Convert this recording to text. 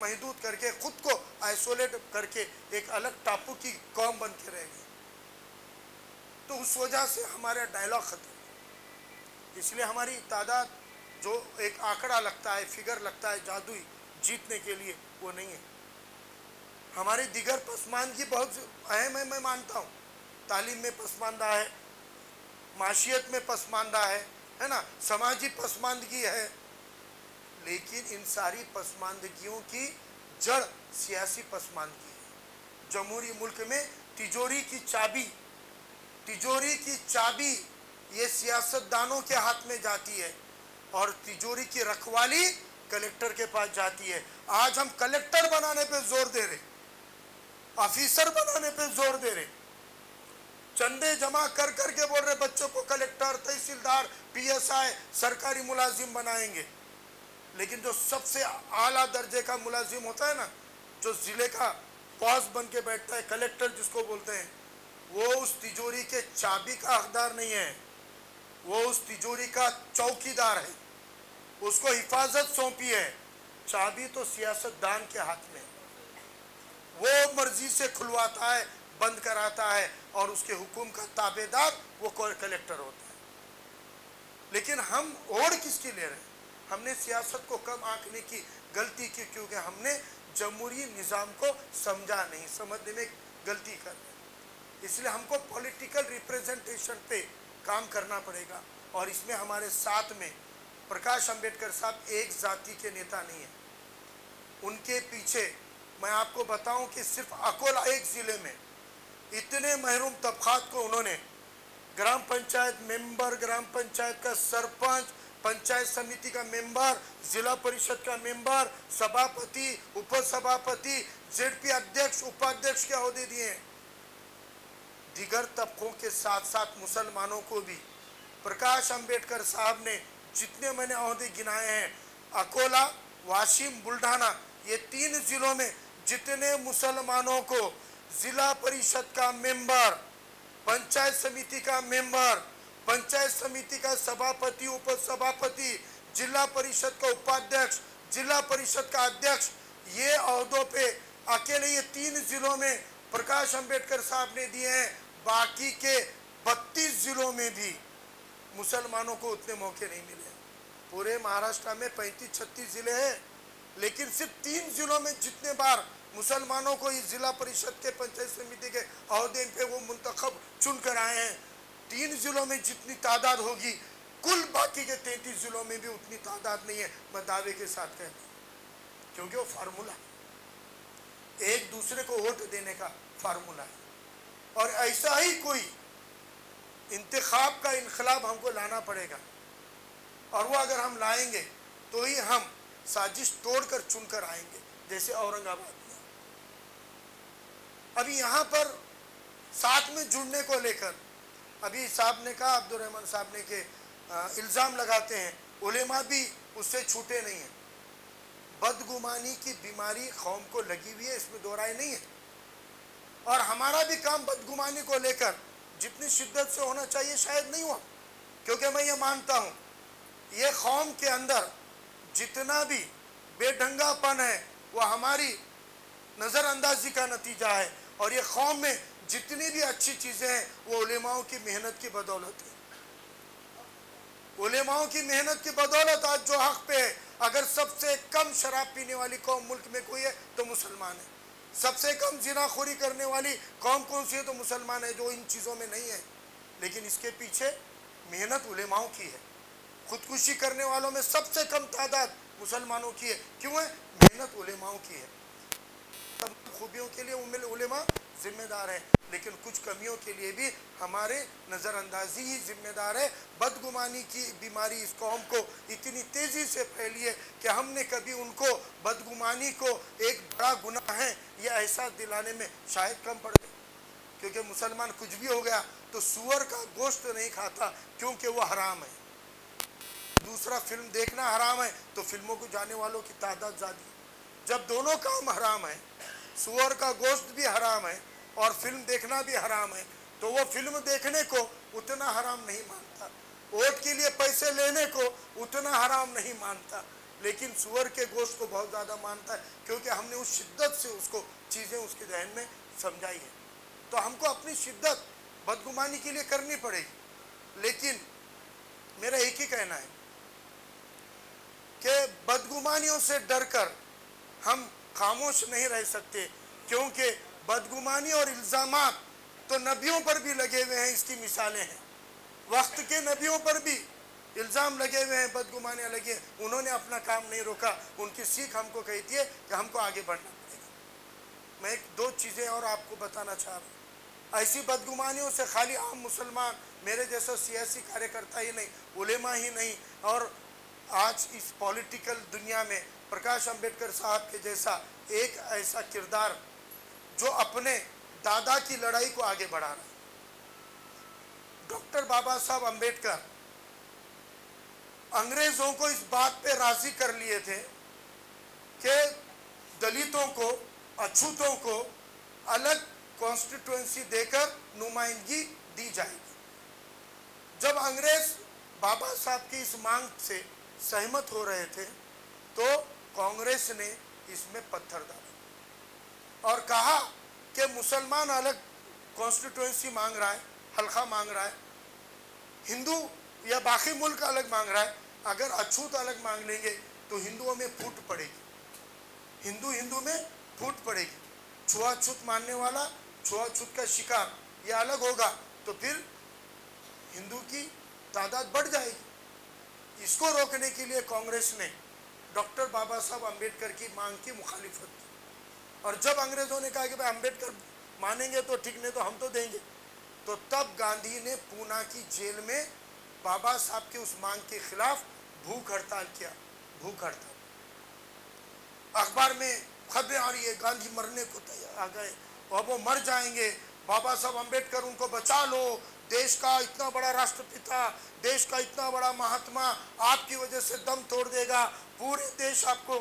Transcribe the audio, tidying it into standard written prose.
महदूद करके खुद को आइसोलेट करके एक अलग टापू की कौम बन के रहेगी। तो उस वजह से हमारा डायलॉग खत्म। इसलिए हमारी तादाद जो एक आंकड़ा लगता है, फिगर लगता है जादुई जीतने के लिए, वो नहीं है। हमारी दिगर पसमानदगी बहुत अहम है, मैं मानता हूँ। तालीम में पसमानदा है, माशियत में पसमानदा है ना, समाजी पसमानदगी है, लेकिन इन सारी पसमानदगियों की जड़ सियासी पसमानदगी है। जमहूरी मुल्क में तिजोरी की चाबी ये सियासतदानों के हाथ में जाती है और तिजोरी की रखवाली कलेक्टर के पास जाती है। आज हम कलेक्टर बनाने पे जोर दे रहे, ऑफिसर बनाने पे जोर दे रहे, चंदे जमा कर करके बोल रहे बच्चों को कलेक्टर, तहसीलदार, पीएसआई, सरकारी मुलाजिम बनाएंगे। लेकिन जो सबसे आला दर्जे का मुलाजिम होता है ना, जो जिले का बॉस बन के बैठता है, कलेक्टर जिसको बोलते हैं, वो उस तिजोरी के चाबी का हकदार नहीं है, वो उस तिजोरी का चौकीदार है, उसको हिफाजत सौंपी है। चाबी तो सियासतदान के हाथ में, वो मर्जी से खुलवाता है, बंद कराता है और उसके हुक्म का ताबेदार वो कलेक्टर होता है। लेकिन हम ओढ़ किसकी ले रहे हैं? हमने सियासत को कम आंकने की गलती की, क्योंकि हमने जमहूरी निज़ाम को समझा नहीं, समझने में गलती कर दी। इसलिए हमको पॉलिटिकल रिप्रेजेंटेशन पे काम करना पड़ेगा। और इसमें हमारे साथ में प्रकाश अंबेडकर साहब एक जाति के नेता नहीं है। उनके पीछे मैं आपको बताऊं कि सिर्फ अकोला एक ज़िले में इतने महरूम तबकात को उन्होंने ग्राम पंचायत मेंबर, ग्राम पंचायत का सरपंच, पंचायत समिति का मेंबर, जिला परिषद का मेंबर, सभापति, उपसभापति, जेडपी अध्यक्ष, उपाध्यक्ष के ओहदे दिए। दिगर तबकों के साथ साथ मुसलमानों को भी प्रकाश अंबेडकर साहब ने जितने मैंने ओहदे गिनाए हैं, अकोला, वाशिम, बुल्ढाना, ये 3 जिलों में जितने मुसलमानों को जिला परिषद का मेंबर, पंचायत समिति का मेंबर, पंचायत समिति का सभापति, उपसभापति, जिला परिषद का उपाध्यक्ष, जिला परिषद का अध्यक्ष, ये ओहदों पे अकेले ये 3 जिलों में प्रकाश अंबेडकर साहब ने दिए हैं। बाकी के 32 जिलों में भी मुसलमानों को उतने मौके नहीं मिले। पूरे महाराष्ट्र में 35-36 जिले हैं, लेकिन सिर्फ 3 जिलों में जितने बार मुसलमानों को इस जिला परिषद के, पंचायत समिति के ओहदे पे वो मुंतखब चुन कर आए हैं, 3 जिलों में जितनी तादाद होगी, कुल बाकी के 33 जिलों में भी उतनी तादाद नहीं है। मैं दावे के साथ कहता हूँ, क्योंकि वो फार्मूला एक दूसरे को वोट देने का फार्मूला है। और ऐसा ही कोई इंतखाब का इनकलाब हमको लाना पड़ेगा, और वो अगर हम लाएंगे तो ही हम साजिश तोड़कर चुनकर आएंगे, जैसे औरंगाबाद में। अभी यहाँ पर साथ में जुड़ने को लेकर अभी साहब ने कहा, अब्दुल रहमान साहब ने के इल्ज़ाम लगाते हैं उलेमा भी उससे छूटे नहीं हैं। बदगुमानी की बीमारी कौम को लगी हुई है, इसमें दो राय नहीं है। और हमारा भी काम बदगुमानी को लेकर जितनी शिद्दत से होना चाहिए शायद नहीं हुआ, क्योंकि मैं ये मानता हूँ ये कौम के अंदर जितना भी बेढंगापन है वो हमारी नज़रअंदाजी का नतीजा है, और ये कौम में जितनी भी अच्छी चीज़ें हैं वो उलेमाओं की मेहनत की बदौलत है। उलेमाओं की मेहनत की बदौलत आज जो हक पे है। अगर सबसे कम शराब पीने वाली कौम मुल्क में कोई है तो मुसलमान है। सबसे कम जिनाखोरी करने वाली कौम कौन सी है तो मुसलमान है, जो इन चीज़ों में नहीं है। लेकिन इसके पीछे मेहनत उलेमाओं की है। खुदकुशी करने वालों में सबसे कम तादाद मुसलमानों की है। क्यों है? मेहनत उलेमाओं की है। तब खूबियों के लिए उलेमा जिम्मेदार है, लेकिन कुछ कमियों के लिए भी हमारे नज़रअंदाजी ही जिम्मेदार है। बदगुमानी की बीमारी इस कौम को इतनी तेज़ी से फैली है कि हमने कभी उनको बदगुमानी को एक बड़ा गुनाह है यह एहसास दिलाने में शायद कम पड़ गए। क्योंकि मुसलमान कुछ भी हो गया तो सूअर का गोश्त नहीं खाता, क्योंकि वो हराम है। दूसरा, फिल्म देखना हराम है तो फिल्मों को जाने वालों की तादाद ज़्यादा है। जब दोनों काम हराम है, सूअर का गोश्त भी हराम है और फिल्म देखना भी हराम है, तो वो फिल्म देखने को उतना हराम नहीं मानता, वोट के लिए पैसे लेने को उतना हराम नहीं मानता। लेकिन सुअर के गोश्त को बहुत ज़्यादा मानता है, क्योंकि हमने उस शिद्दत से उसको चीज़ें उसके जहन में समझाई है। तो हमको अपनी शिद्दत बदगुमानी के लिए करनी पड़ेगी। लेकिन मेरा एक ही कहना है कि बदगुमानियों से डरकर हम खामोश नहीं रह सकते, क्योंकि बदगुमानी और इल्ज़ामात तो नबियों पर भी लगे हुए हैं, इसकी मिसालें हैं। वक्त के नबियों पर भी इल्ज़ाम लगे हुए हैं, बदगुमानियाँ लगी हैं, उन्होंने अपना काम नहीं रोका। उनकी सीख हमको कहती है कि हमको आगे बढ़ना पड़ेगा। मैं एक दो चीज़ें और आपको बताना चाह रहा हूँ। ऐसी बदगुमानियों से खाली आम मुसलमान, मेरे जैसा सियासी कार्यकर्ता ही नहीं, उलेमा ही नहीं, और आज इस पॉलिटिकल दुनिया में प्रकाश अंबेडकर साहब के जैसा एक ऐसा किरदार जो अपने दादा की लड़ाई को आगे बढ़ा रहा है। डॉक्टर बाबा साहब अंबेडकर अंग्रेजों को इस बात पे राजी कर लिए थे कि दलितों को, अछूतों को अलग कॉन्स्टिट्यूएंसी देकर नुमाइंदगी दी जाएगी। जब अंग्रेज बाबा साहब की इस मांग से सहमत हो रहे थे तो कांग्रेस ने इसमें पत्थर डाला और कहा कि मुसलमान अलग कॉन्स्टिट्यूएंसी मांग रहा है, हल्का मांग रहा है, हिंदू या बाकी मुल्क अलग मांग रहा है, अगर अछूत अलग मांग लेंगे तो हिंदुओं में फूट पड़ेगी, हिंदू में फूट पड़ेगी। छुआछूत मानने वाला, छुआछूत का शिकार ये अलग होगा तो फिर हिंदू की तादाद बढ़ जाएगी। इसको रोकने के लिए कांग्रेस ने डॉक्टर बाबा साहब अंबेडकर की मांग की मुखालिफत की। और जब अंग्रेजों ने कहा कि भाई अंबेडकर मानेंगे तो ठीक, नहीं तो हम तो देंगे, तो तब गांधी ने पूना की जेल में बाबा साहब के उस मांग के खिलाफ भूख हड़ताल किया। भूख हड़ताल, अखबार में खबरें आ रही है गांधी मरने को तैयार आ गए और वो मर जाएंगे, बाबा साहब अंबेडकर उनको बचा लो, देश का इतना बड़ा राष्ट्रपिता, देश का इतना बड़ा महात्मा आपकी वजह से दम तोड़ देगा, पूरे देश आपको